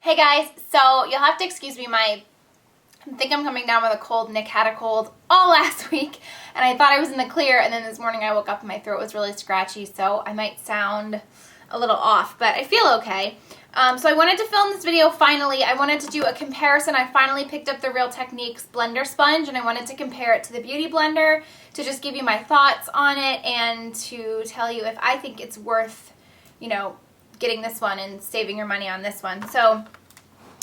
Hey guys, so you'll have to excuse me, I think I'm coming down with a cold. Nick had a cold all last week and I thought I was in the clear, and then this morning I woke up and my throat was really scratchy, so I might sound a little off, but I feel okay. So I wanted to film this video finally. I wanted to do a comparison. I finally picked up the Real Techniques blender sponge and I wanted to compare it to the Beauty Blender to just give you my thoughts on it and to tell you if I think it's worth, getting this one and saving your money on this one. So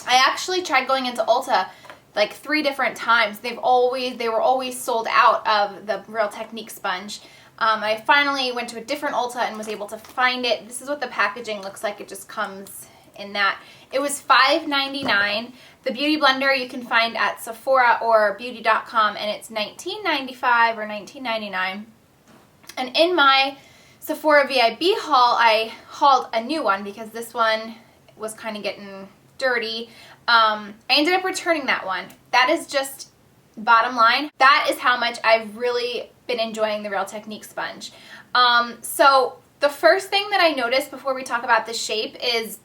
I actually tried going into Ulta like 3 different times. They were always sold out of the Real Techniques sponge. I finally went to a different Ulta and was able to find it. This is what the packaging looks like. It just comes in that. It was $5.99. The Beauty Blender you can find at Sephora or beauty.com and it's $19.95 or $19.99. And in my Sephora VIB haul, I hauled a new one because this one was kind of getting dirty. I ended up returning that one. That is just bottom line. That is how much I've really been enjoying the Real Techniques sponge. So the first thing that I noticed before we talk about the shape is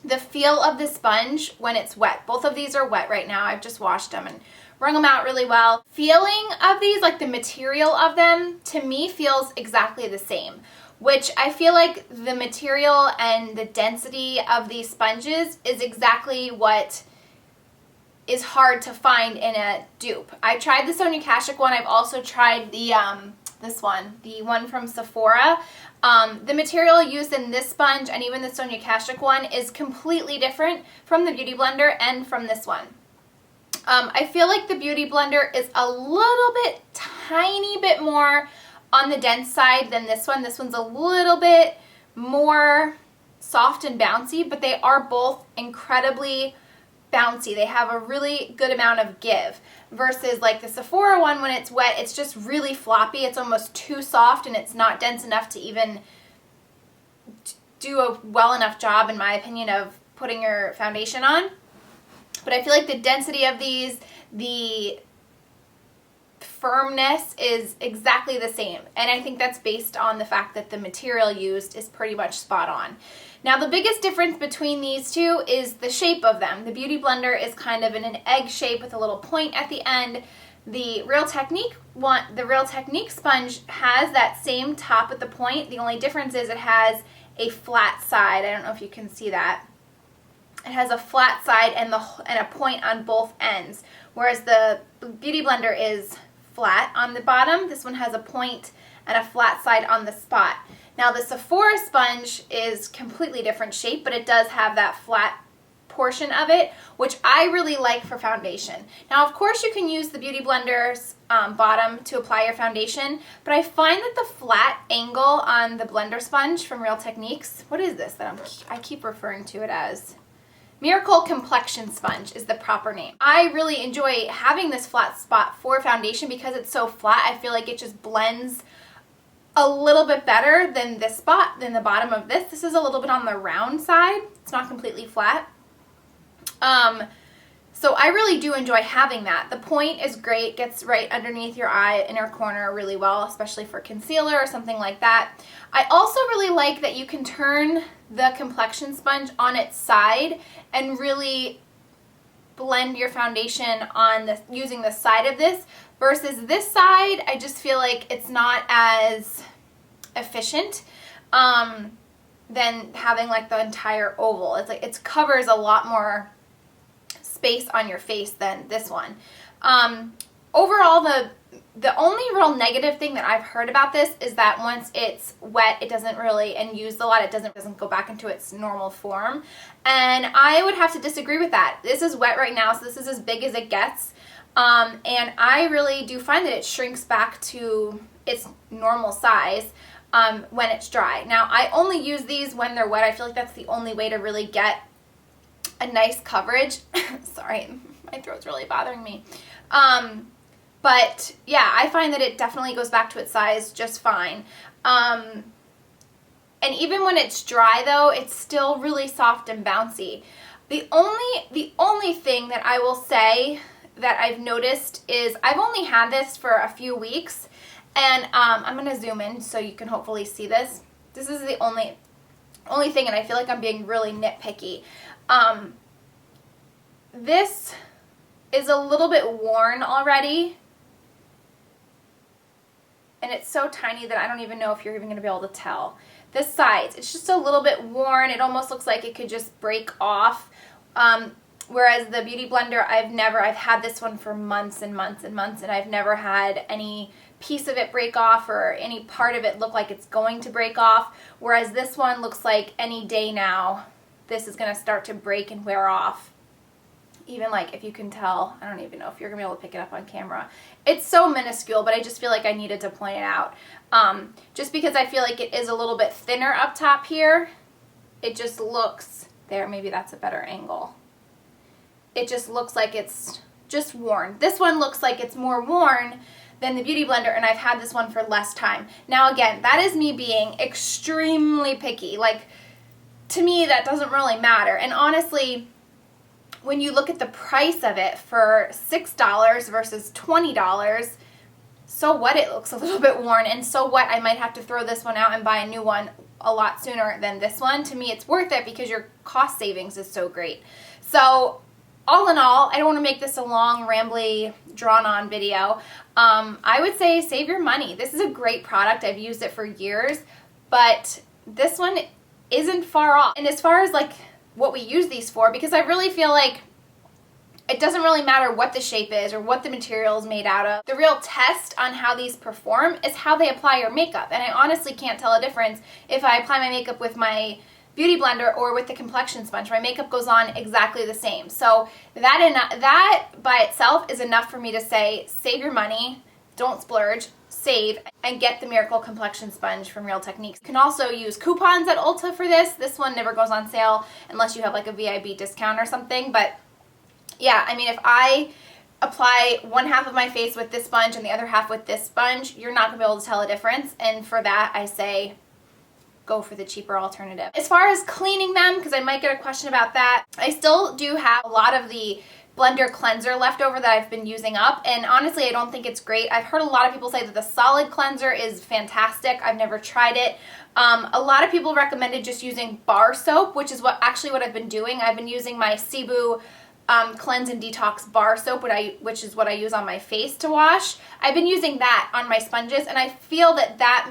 the feel of the sponge when it's wet. Both of these are wet right now. I've just washed them and wrung them out really well. Feeling of these, like the material of them, to me feels exactly the same, which I feel like the material and the density of these sponges is exactly what is hard to find in a dupe. I tried the Sonia Kashuk one. I've also tried the the one from Sephora. The material used in this sponge and even the Sonia Kashuk one is completely different from the Beauty Blender and from this one. I feel like the Beauty Blender is a little bit, tiny bit more on the dense side than this one. This one's a little bit more soft and bouncy, but they are both incredibly bouncy. They have a really good amount of give versus like the Sephora one, when it's wet, it's just really floppy. It's almost too soft and it's not dense enough to even do a well enough job, in my opinion, of putting your foundation on. But I feel like the density of these, the firmness is exactly the same. And I think that's based on the fact that the material used is pretty much spot on. Now the biggest difference between these two is the shape of them. The Beauty Blender is kind of in an egg shape with a little point at the end. The Real Technique sponge has that same top with the point. The only difference is it has a flat side. I don't know if you can see that. It has a flat side and a point on both ends, whereas the Beauty Blender is flat on the bottom. This one has a point and a flat side on the spot. Now the Sephora sponge is completely different shape, but it does have that flat portion of it, which I really like for foundation. Now of course you can use the Beauty Blender's bottom to apply your foundation, but I find that the flat angle on the blender sponge from Real Techniques, what is this that I keep referring to it as? Miracle Complexion sponge is the proper name. I really enjoy having this flat spot for foundation because it's so flat. I feel like it just blends a little bit better than this spot, than the bottom of this. This is a little bit on the round side. It's not completely flat. So I really do enjoy having that. The point is great, gets right underneath your eye, inner corner really well, especially for concealer or something like that. I also really like that you can turn the complexion sponge on its side and really blend your foundation on this using the side of this versus this side. I just feel like it's not as efficient than having like the entire oval. It's like it covers a lot more space on your face than this one. Overall, the only real negative thing that I've heard about this is that once it's wet, it doesn't really, and used a lot, it doesn't go back into its normal form. And I would have to disagree with that. This is wet right now, so this is as big as it gets. And I really do find that it shrinks back to its normal size when it's dry. Now, I only use these when they're wet. I feel like that's the only way to really get a nice coverage. Sorry, my throat's really bothering me. But yeah, I find that it definitely goes back to its size just fine. And even when it's dry though, it's still really soft and bouncy. The only thing that I will say that I've noticed is I've only had this for a few weeks, and I'm going to zoom in so you can hopefully see this. This is the only thing, and I feel like I'm being really nitpicky. this is a little bit worn already. And it's so tiny that I don't even know if you're even going to be able to tell. This size, it's just a little bit worn. It almost looks like it could just break off. Whereas the Beauty Blender, I've had this one for months and months and months, and I've never had any piece of it break off or any part of it look like it's going to break off. Whereas this one looks like any day now, this is going to start to break and wear off. Even like, if you can tell, I don't even know if you're going to be able to pick it up on camera. It's so minuscule, but I just feel like I needed to point it out. Just because I feel like it is a little bit thinner up top here. It just looks, there, maybe that's a better angle. It just looks like it's just worn. This one looks like it's more worn than the Beauty Blender, and I've had this one for less time. Now again, that is me being extremely picky. Like, to me, that doesn't really matter. And honestly, when you look at the price of it for $6 versus $20, so what, it looks a little bit worn, and so what, I might have to throw this one out and buy a new one a lot sooner than this one. To me, it's worth it because your cost savings is so great. So all in all, I don't want to make this a long, rambly, drawn-on video. I would say save your money. This is a great product. I've used it for years, but this one isn't far off. And as far as like what we use these for, because I really feel like it doesn't really matter what the shape is or what the material is made out of. The real test on how these perform is how they apply your makeup. And I honestly can't tell a difference if I apply my makeup with my Beauty Blender or with the Complexion sponge. My makeup goes on exactly the same. So that by itself is enough for me to say, save your money, don't splurge, save, and get the Miracle Complexion sponge from Real Techniques. You can also use coupons at Ulta for this. This one never goes on sale unless you have like a VIB discount or something. But yeah, I mean, if I apply one half of my face with this sponge and the other half with this sponge, you're not going to be able to tell a difference. And for that, I say go for the cheaper alternative. As far as cleaning them, because I might get a question about that, I still do have a lot of the blender cleanser left over that I've been using up, and honestly I don't think it's great. I've heard a lot of people say that the solid cleanser is fantastic. I've never tried it. A lot of people recommended just using bar soap, which is what I've been doing. I've been using my Cebu Cleanse and Detox bar soap, which is what I use on my face to wash. I've been using that on my sponges, and I feel that that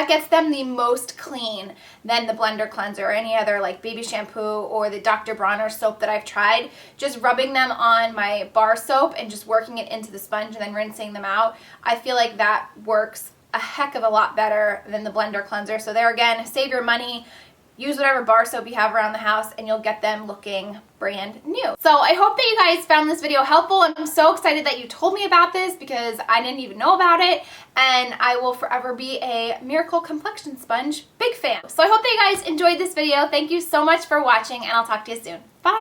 gets them the most clean than the blender cleanser or any other like baby shampoo or the Dr. Bronner soap that I've tried. Just rubbing them on my bar soap and just working it into the sponge and then rinsing them out, I feel like that works a heck of a lot better than the blender cleanser. So there again, save your money. Use whatever bar soap you have around the house and you'll get them looking brand new. So I hope that you guys found this video helpful. I'm so excited that you told me about this because I didn't even know about it, and I will forever be a Miracle Complexion sponge big fan. So I hope that you guys enjoyed this video. Thank you so much for watching, and I'll talk to you soon. Bye!